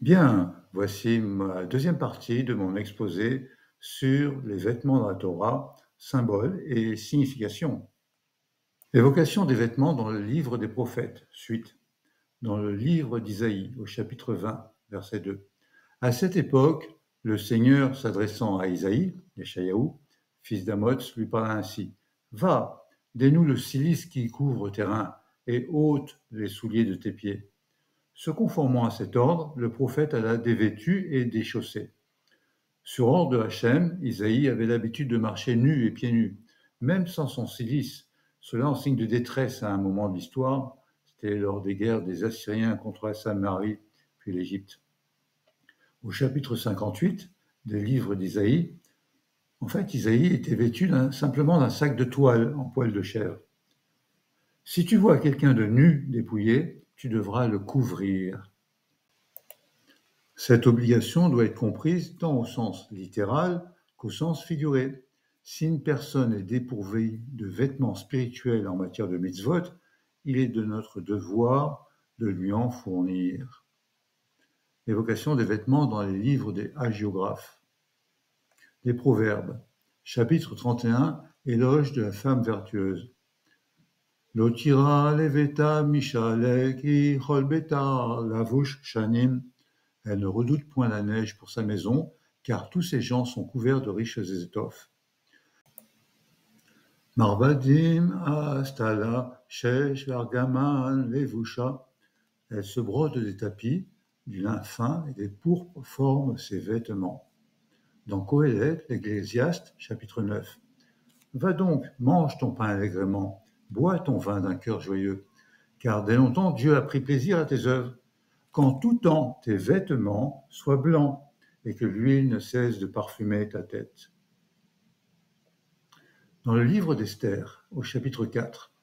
Bien, voici ma deuxième partie de mon exposé sur les vêtements dans la Torah, symboles et significations. Évocation des vêtements dans le livre des prophètes, suite, dans le livre d'Isaïe, au chapitre 20, verset 2. À cette époque, le Seigneur, s'adressant à Isaïe, Yeshayahu, fils d'Amoz, lui parla ainsi. Va, dénoue le cilice qui couvre tes reins et ôte les souliers de tes pieds. Se conformant à cet ordre, le prophète alla dévêtu et déchaussé. Sur ordre de Hachem, Isaïe avait l'habitude de marcher nu et pieds nus, même sans son cilice, cela en signe de détresse à un moment de l'histoire, c'était lors des guerres des Assyriens contre la Samarie, puis l'Égypte. Au chapitre 58 des livres d'Isaïe, en fait, Isaïe était vêtu simplement d'un sac de toile en poil de chèvre. Si tu vois quelqu'un de nu, dépouillé, tu devras le couvrir. Cette obligation doit être comprise tant au sens littéral qu'au sens figuré. Si une personne est dépourvue de vêtements spirituels en matière de mitzvot, il est de notre devoir de lui en fournir. Évocation des vêtements dans les livres des hagiographes. Les Proverbes, chapitre 31, éloge de la femme vertueuse. Lotira leveta mishale ki holbeta lavush shanim. Elle ne redoute point la neige pour sa maison, car tous ses gens sont couverts de riches étoffes. Marvadim astala shesh l'argaman levusha. Elle se brode des tapis, du lin fin et des pourpres forment ses vêtements. Dans Coëlette, l'Ecclésiaste, chapitre 9. Va donc, mange ton pain allègrement, bois ton vin d'un cœur joyeux, car dès longtemps Dieu a pris plaisir à tes œuvres. Qu'en tout temps tes vêtements soient blancs et que l'huile ne cesse de parfumer ta tête. Dans le livre d'Esther, au chapitre 4,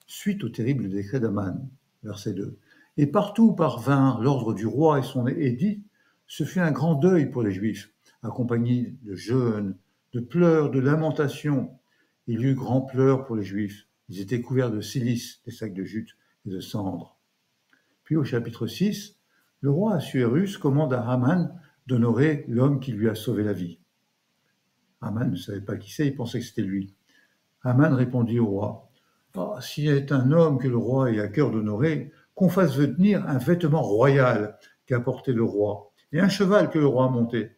suite au terrible décret d'Aman, verset 2, et partout où parvint l'ordre du roi et son édit, ce fut un grand deuil pour les Juifs, accompagné de jeûnes, de pleurs, de lamentations. Il y eut grand pleurs pour les Juifs. Ils étaient couverts de silice, des sacs de jute et de cendres. Puis au chapitre 6, le roi Assuérus commande à Haman d'honorer l'homme qui lui a sauvé la vie. Haman ne savait pas qui c'est, il pensait que c'était lui. Haman répondit au roi, « S'il est un homme que le roi ait à cœur d'honorer, qu'on fasse venir un vêtement royal qu'a porté le roi, et un cheval que le roi a monté,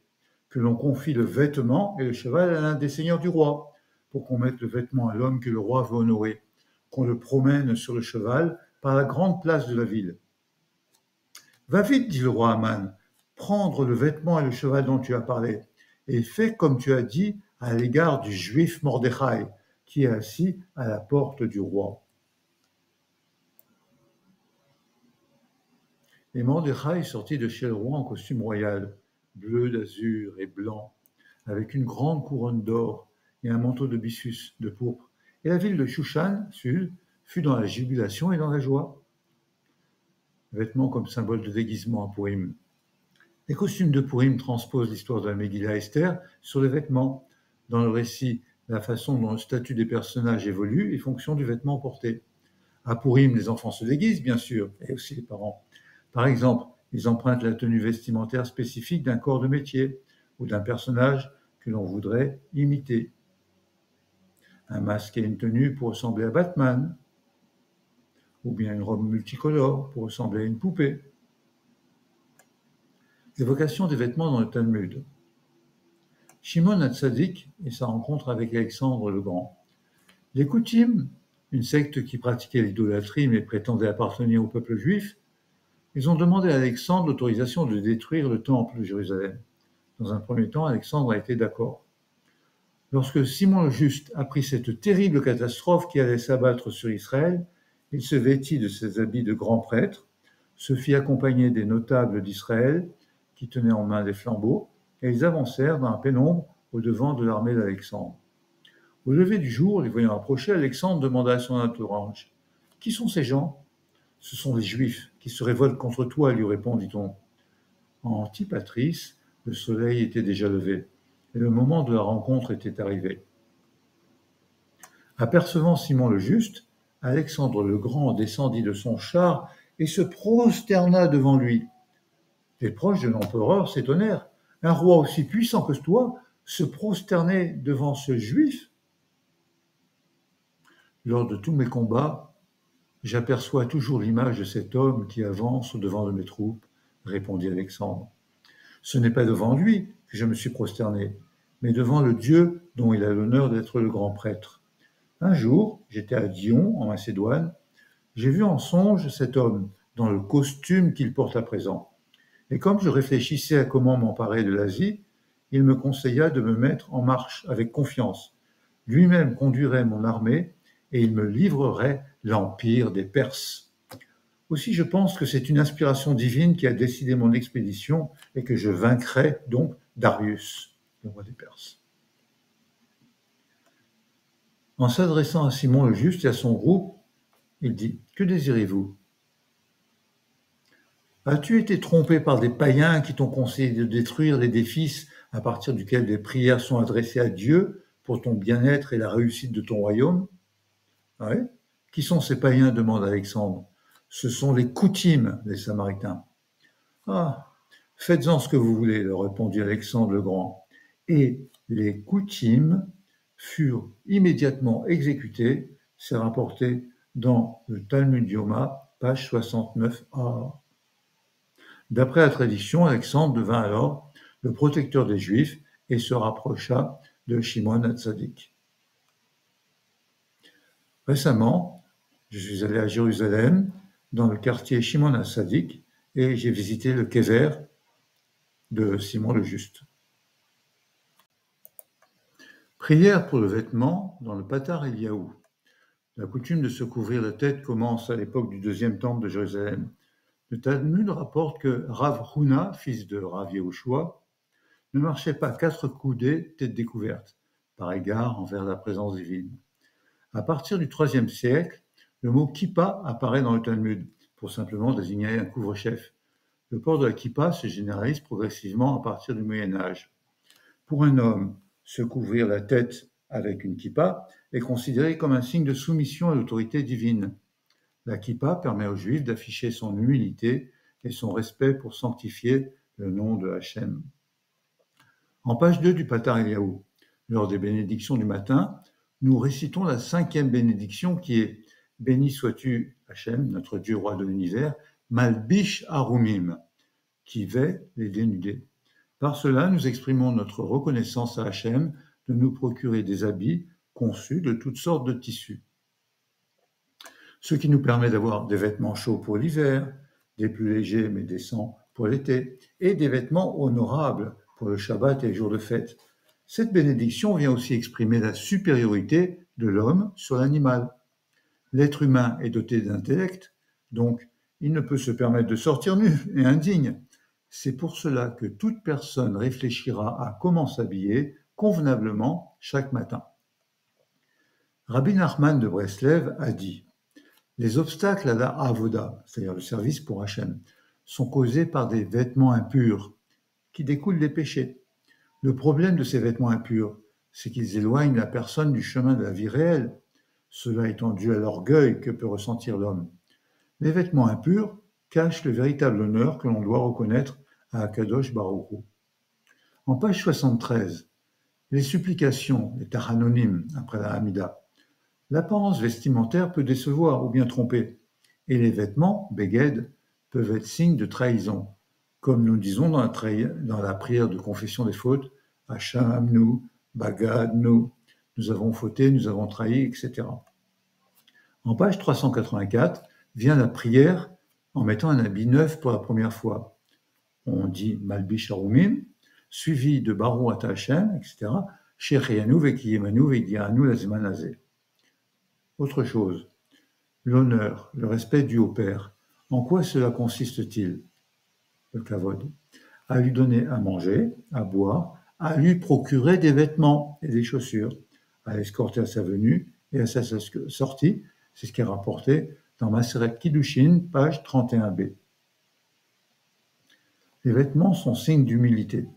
que l'on confie le vêtement et le cheval à l'un des seigneurs du roi, pour qu'on mette le vêtement à l'homme que le roi veut honorer, qu'on le promène sur le cheval par la grande place de la ville. » Va vite, dit le roi Haman, prendre le vêtement et le cheval dont tu as parlé, et fais comme tu as dit à l'égard du juif Mordechai, qui est assis à la porte du roi. Et Mordechai sortit de chez le roi en costume royal, bleu d'azur et blanc, avec une grande couronne d'or et un manteau de byssus de pourpre. Et la ville de Shushan, sud, fut dans la jubilation et dans la joie. Vêtements comme symbole de déguisement à Purim. Les costumes de Purim transposent l'histoire de la Megillah Esther sur les vêtements. Dans le récit, la façon dont le statut des personnages évolue est fonction du vêtement porté. À Purim, les enfants se déguisent, bien sûr, et aussi les parents. Par exemple, ils empruntent la tenue vestimentaire spécifique d'un corps de métier ou d'un personnage que l'on voudrait imiter. Un masque et une tenue pour ressembler à Batman, ou bien une robe multicolore pour ressembler à une poupée. Évocation des vêtements dans le Talmud. Shimon HaTzadik et sa rencontre avec Alexandre le Grand. Les Koutim, une secte qui pratiquait l'idolâtrie mais prétendait appartenir au peuple juif, ils ont demandé à Alexandre l'autorisation de détruire le temple de Jérusalem. Dans un premier temps, Alexandre a été d'accord. Lorsque Simon le Juste apprit cette terrible catastrophe qui allait s'abattre sur Israël, il se vêtit de ses habits de grand prêtre, se fit accompagner des notables d'Israël qui tenaient en main des flambeaux, et ils avancèrent dans la pénombre au devant de l'armée d'Alexandre. Au lever du jour, les voyant approcher, Alexandre demanda à son entourage, « Qui sont ces gens ?»« Ce sont des Juifs qui se révoltent contre toi, lui répondit-on. En Antipatrice, le soleil était déjà levé, et le moment de la rencontre était arrivé. Apercevant Simon le Juste, Alexandre le Grand descendit de son char et se prosterna devant lui. Les proches de l'empereur s'étonnèrent. Un roi aussi puissant que toi se prosternait devant ce juif? Lors de tous mes combats, j'aperçois toujours l'image de cet homme qui avance au-devant de mes troupes, répondit Alexandre. Ce n'est pas devant lui que je me suis prosterné, mais devant le Dieu dont il a l'honneur d'être le grand prêtre. Un jour, j'étais à Dion, en Macédoine, j'ai vu en songe cet homme dans le costume qu'il porte à présent. Et comme je réfléchissais à comment m'emparer de l'Asie, il me conseilla de me mettre en marche avec confiance. Lui-même conduirait mon armée et il me livrerait l'empire des Perses. Aussi, je pense que c'est une inspiration divine qui a décidé mon expédition et que je vaincrai donc Darius, le roi des Perses. En s'adressant à Simon le Juste et à son groupe, il dit « Que désirez-vous ? As-tu été trompé par des païens qui t'ont conseillé de détruire l'édifice à partir duquel des prières sont adressées à Dieu pour ton bien-être et la réussite de ton royaume ? » Oui. Qui sont ces païens ? Demande Alexandre. Ce sont les Koutimes, les Samaritains. Ah, faites-en ce que vous voulez, leur répondit Alexandre le Grand. Et les Koutimes furent immédiatement exécutés, c'est rapporté dans le Talmud Yoma, page 69a. D'après la tradition, Alexandre devint alors le protecteur des Juifs et se rapprocha de Shimon HaTzadik. Récemment, je suis allé à Jérusalem, dans le quartier Shimon HaTzadik, et j'ai visité le Kever de Simon le Juste. Prière pour le vêtement dans le Patar Eliaou. La coutume de se couvrir la tête commence à l'époque du deuxième temple de Jérusalem. Le Talmud rapporte que Rav Huna, fils de Rav Yehoshua, ne marchait pas 4 coudées, tête découverte, par égard envers la présence divine. À partir du IIIe siècle, le mot kippa apparaît dans le Talmud pour simplement désigner un couvre-chef. Le port de la kippa se généralise progressivement à partir du Moyen Âge. Pour un homme, se couvrir la tête avec une kippa est considéré comme un signe de soumission à l'autorité divine. La kippa permet aux Juifs d'afficher son humilité et son respect pour sanctifier le nom de Hachem. En page 2 du Patar Eliaou, lors des bénédictions du matin, nous récitons la 5e bénédiction qui est « Béni sois-tu, Hachem, notre Dieu roi de l'univers, Malbish Harumim » qui vêt les dénudés. Par cela, nous exprimons notre reconnaissance à Hachem de nous procurer des habits conçus de toutes sortes de tissus. Ce qui nous permet d'avoir des vêtements chauds pour l'hiver, des plus légers mais décents pour l'été, et des vêtements honorables pour le Shabbat et les jours de fête. Cette bénédiction vient aussi exprimer la supériorité de l'homme sur l'animal. L'être humain est doté d'intellect, donc il ne peut se permettre de sortir nu et indigne. C'est pour cela que toute personne réfléchira à comment s'habiller convenablement chaque matin. Rabbi Nachman de Breslev a dit « Les obstacles à la avoda, c'est-à-dire le service pour Hachem, sont causés par des vêtements impurs qui découlent des péchés. Le problème de ces vêtements impurs, c'est qu'ils éloignent la personne du chemin de la vie réelle, cela étant dû à l'orgueil que peut ressentir l'homme. Les vêtements impurs cachent le véritable honneur que l'on doit reconnaître à Akadosh Baruch Hu. En page 73, les supplications, les tachanonim après la Hamida. L'apparence vestimentaire peut décevoir ou bien tromper, et les vêtements, beged, peuvent être signe de trahison, comme nous disons dans la prière de confession des fautes, Hacham, nous, Bagad, nous avons fauté, nous avons trahi, etc. En page 384 vient la prière en mettant un habit neuf pour la première fois. On dit Malbish Harumim, suivi de Baruch Ata Hashem, etc. Shecheyanu vekiyemanu vekiyanu lazman hazeh. Autre chose, l'honneur, le respect dû au Père. En quoi cela consiste-t-il ? Le kavod. À lui donner à manger, à boire, à lui procurer des vêtements et des chaussures, à l'escorter à sa venue et à sa sortie. C'est ce qui est rapporté dans Maseret Kiddushin, page 31b. Les vêtements sont signes d'humilité.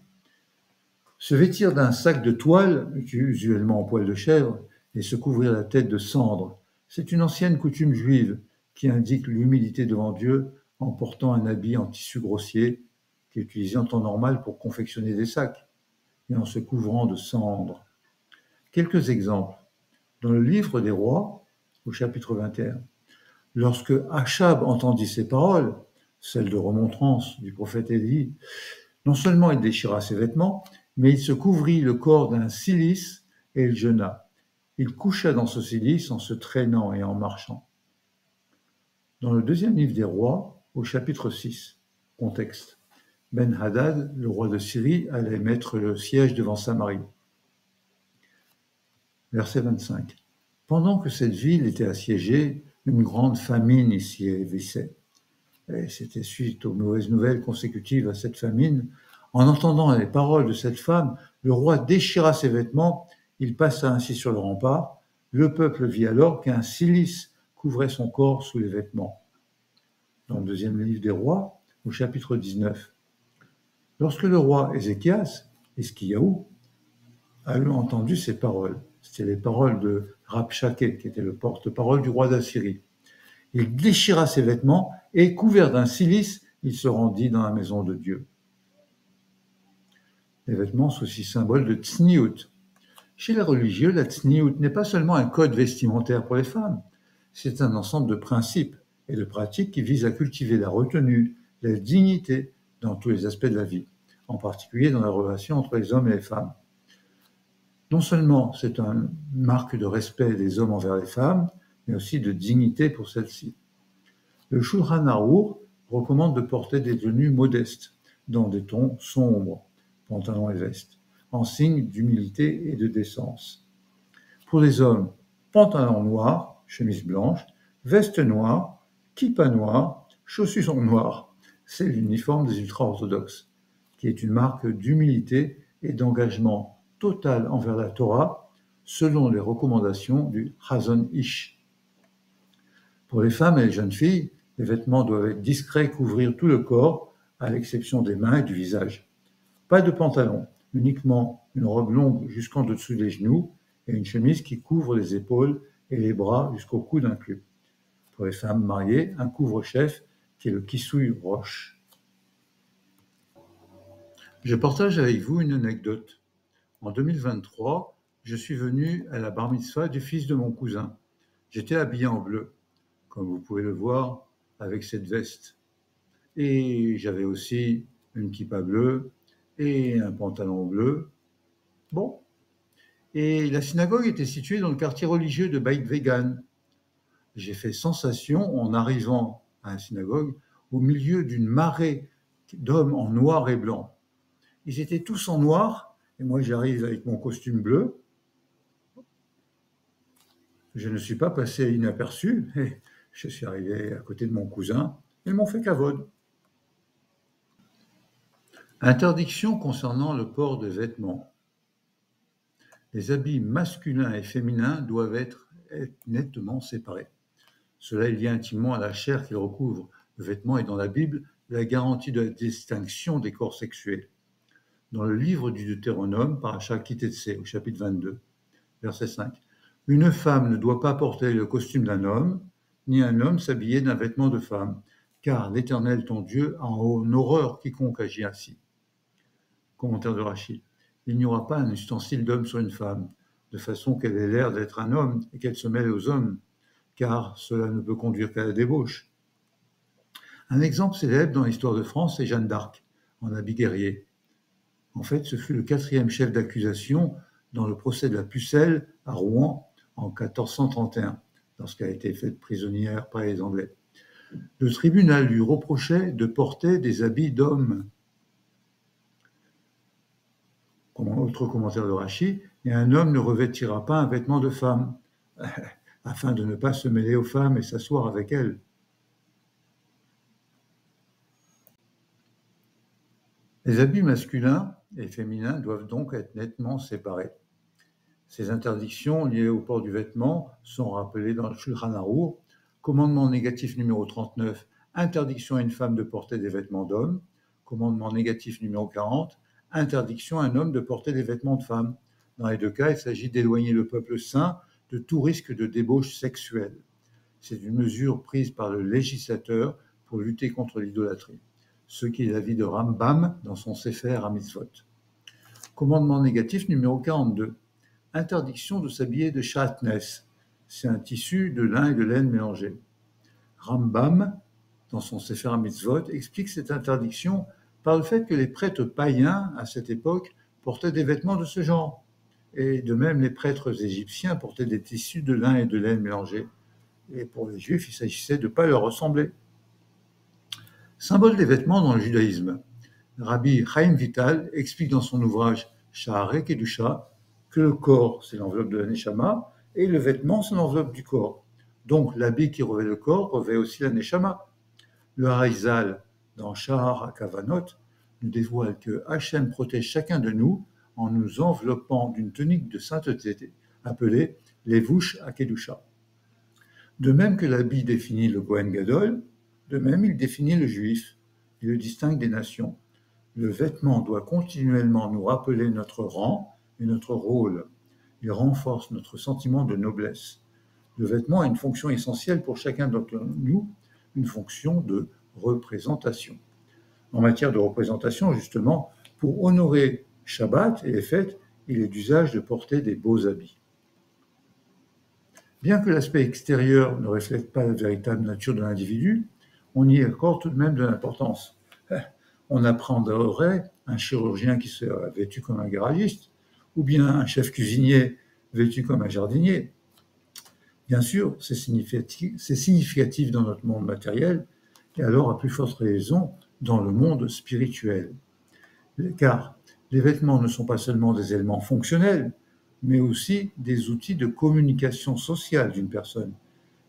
Se vêtir d'un sac de toile, usuellement en poil de chèvre, et se couvrir la tête de cendre, c'est une ancienne coutume juive qui indique l'humilité devant Dieu en portant un habit en tissu grossier, qui est utilisé en temps normal pour confectionner des sacs, et en se couvrant de cendres. Quelques exemples. Dans le livre des rois, au chapitre 21, lorsque Achab entendit ces paroles, celles de remontrance du prophète Élie, non seulement il déchira ses vêtements, mais il se couvrit le corps d'un cilice et il jeûna. Il coucha dans ce cilice en se traînant et en marchant. Dans le deuxième livre des rois, au chapitre 6, contexte, Ben-Hadad, le roi de Syrie, allait mettre le siège devant Samarie. Verset 25. Pendant que cette ville était assiégée, une grande famine y sévissait. Et c'était suite aux mauvaises nouvelles consécutives à cette famine. En entendant les paroles de cette femme, le roi déchira ses vêtements, il passa ainsi sur le rempart. Le peuple vit alors qu'un cilice couvrait son corps sous les vêtements. Dans le deuxième livre des rois, au chapitre 19. Lorsque le roi Ézéchias, Esquiaou, a entendu ces paroles, c'était les paroles de Rabshakeh, qui était le porte-parole du roi d'Assyrie. Il déchira ses vêtements et, couvert d'un cilice, il se rendit dans la maison de Dieu. Les vêtements sont aussi symboles de tsniout. Chez les religieux, la tsniout n'est pas seulement un code vestimentaire pour les femmes, c'est un ensemble de principes et de pratiques qui visent à cultiver la retenue, la dignité dans tous les aspects de la vie, en particulier dans la relation entre les hommes et les femmes. Non seulement c'est une marque de respect des hommes envers les femmes, mais aussi de dignité pour celles-ci. Le Shulchan Arour recommande de porter des tenues modestes, dans des tons sombres, pantalons et vestes, en signe d'humilité et de décence. Pour les hommes, pantalon noir, chemise blanche, veste noire, kippa noire, chaussures noires. C'est l'uniforme des ultra-orthodoxes, qui est une marque d'humilité et d'engagement total envers la Torah, selon les recommandations du Chazon Ish. Pour les femmes et les jeunes filles, les vêtements doivent être discrets, couvrir tout le corps, à l'exception des mains et du visage. Pas de pantalon, uniquement une robe longue jusqu'en dessous des genoux et une chemise qui couvre les épaules et les bras jusqu'au coude inclus. Pour les femmes mariées, un couvre-chef qui est le kissouy roche. Je partage avec vous une anecdote. En 2023, je suis venu à la bar mitzvah du fils de mon cousin. J'étais habillé en bleu, comme vous pouvez le voir, avec cette veste. Et j'avais aussi une kippa bleue et un pantalon bleu. Bon. Et la synagogue était située dans le quartier religieux de Beit Vegan. J'ai fait sensation en arrivant à la synagogue au milieu d'une marée d'hommes en noir et blanc. Ils étaient tous en noir, et moi j'arrive avec mon costume bleu. Je ne suis pas passé inaperçu, et je suis arrivé à côté de mon cousin, ils m'ont fait cavode. Interdiction concernant le port de vêtements. Les habits masculins et féminins doivent être nettement séparés. Cela est lié intimement à la chair qu'ils recouvrent. Le vêtement est dans la Bible la garantie de la distinction des corps sexuels. Dans le livre du Deutéronome, Parashat Kitetsé, au chapitre 22, verset 5, « Une femme ne doit pas porter le costume d'un homme, ni un homme s'habiller d'un vêtement de femme, car l'Éternel ton Dieu a en horreur quiconque agit ainsi. » Commentaire de Rachi. Il n'y aura pas un ustensile d'homme sur une femme, de façon qu'elle ait l'air d'être un homme et qu'elle se mêle aux hommes, car cela ne peut conduire qu'à la débauche. Un exemple célèbre dans l'histoire de France est Jeanne d'Arc, en habit guerrier. En fait, ce fut le 4e chef d'accusation dans le procès de la Pucelle à Rouen en 1431, lorsqu'elle a été faite prisonnière par les Anglais. Le tribunal lui reprochait de porter des habits d'homme. Autre commentaire de Rachi, et un homme ne revêtira pas un vêtement de femme, afin de ne pas se mêler aux femmes et s'asseoir avec elles. Les habits masculins et féminins doivent donc être nettement séparés. Ces interdictions liées au port du vêtement sont rappelées dans le Shulchan Arour. Commandement négatif numéro 39, interdiction à une femme de porter des vêtements d'homme. Commandement négatif numéro 40, interdiction à un homme de porter des vêtements de femme. Dans les deux cas, il s'agit d'éloigner le peuple saint de tout risque de débauche sexuelle. C'est une mesure prise par le législateur pour lutter contre l'idolâtrie. ce qui est l'avis de Rambam dans son Sefer HaMitzvot. Commandement négatif numéro 42. Interdiction de s'habiller de shatnez. C'est un tissu de lin et de laine mélangés. Rambam, dans son Sefer HaMitzvot, explique cette interdiction par le fait que les prêtres païens, à cette époque, portaient des vêtements de ce genre. Et de même, les prêtres égyptiens portaient des tissus de lin et de laine mélangés. Et pour les Juifs, il s'agissait de ne pas leur ressembler. Symbole des vêtements dans le judaïsme. Rabbi Chaim Vital explique dans son ouvrage Sha'arei Kedusha que le corps, c'est l'enveloppe de la Neshama, et le vêtement, c'est l'enveloppe du corps. Donc l'habit qui revêt le corps revêt aussi la Neshama. Le Harizal, dans Shahar HaKavanot, nous dévoile que Hachem protège chacun de nous en nous enveloppant d'une tunique de sainteté appelée Levush HaKedusha. De même que l'habit définit le Kohen Gadol, de même il définit le juif, il le distingue des nations. Le vêtement doit continuellement nous rappeler notre rang et notre rôle. Il renforce notre sentiment de noblesse. Le vêtement a une fonction essentielle pour chacun d'entre nous, une fonction de représentation. En matière de représentation, justement, pour honorer Shabbat et les fêtes, il est d'usage de porter des beaux habits. Bien que l'aspect extérieur ne reflète pas la véritable nature de l'individu, on y accorde tout de même de l'importance. On apprendrait un chirurgien qui serait vêtu comme un garagiste, ou bien un chef cuisinier vêtu comme un jardinier. Bien sûr, c'est significatif dans notre monde matériel, et alors à plus forte raison dans le monde spirituel. Car les vêtements ne sont pas seulement des éléments fonctionnels, mais aussi des outils de communication sociale d'une personne.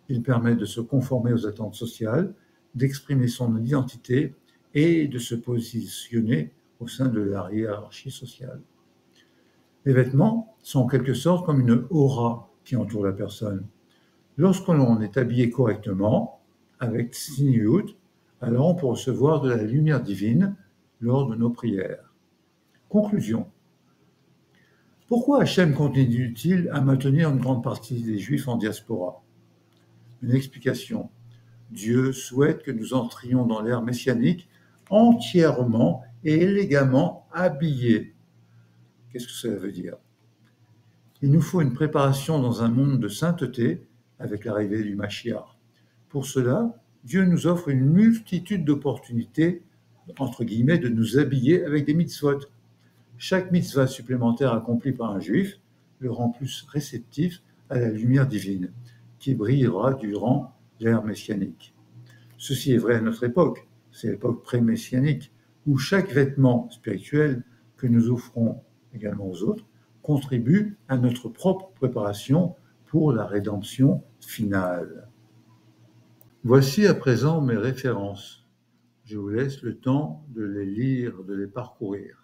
Ils permettent de se conformer aux attentes sociales, d'exprimer son identité et de se positionner au sein de la hiérarchie sociale. Les vêtements sont en quelque sorte comme une aura qui entoure la personne. Lorsque l'on est habillé correctement, avec tsniout, alors on peut recevoir de la lumière divine lors de nos prières. Conclusion. Pourquoi Hachem continue-t-il à maintenir une grande partie des Juifs en diaspora? Une explication. Dieu souhaite que nous entrions dans l'ère messianique entièrement et élégamment habillés. Qu'est-ce que cela veut dire? Il nous faut une préparation dans un monde de sainteté avec l'arrivée du Mashiach. Pour cela, Dieu nous offre une multitude d'opportunités, entre guillemets, de nous habiller avec des mitzvot. Chaque mitzvah supplémentaire accomplie par un juif le rend plus réceptif à la lumière divine, qui brillera durant l'ère messianique. Ceci est vrai à notre époque, c'est l'époque pré-messianique, où chaque vêtement spirituel que nous offrons également aux autres contribue à notre propre préparation pour la rédemption finale. Voici à présent mes références. Je vous laisse le temps de les lire, de les parcourir.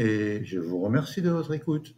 Et je vous remercie de votre écoute.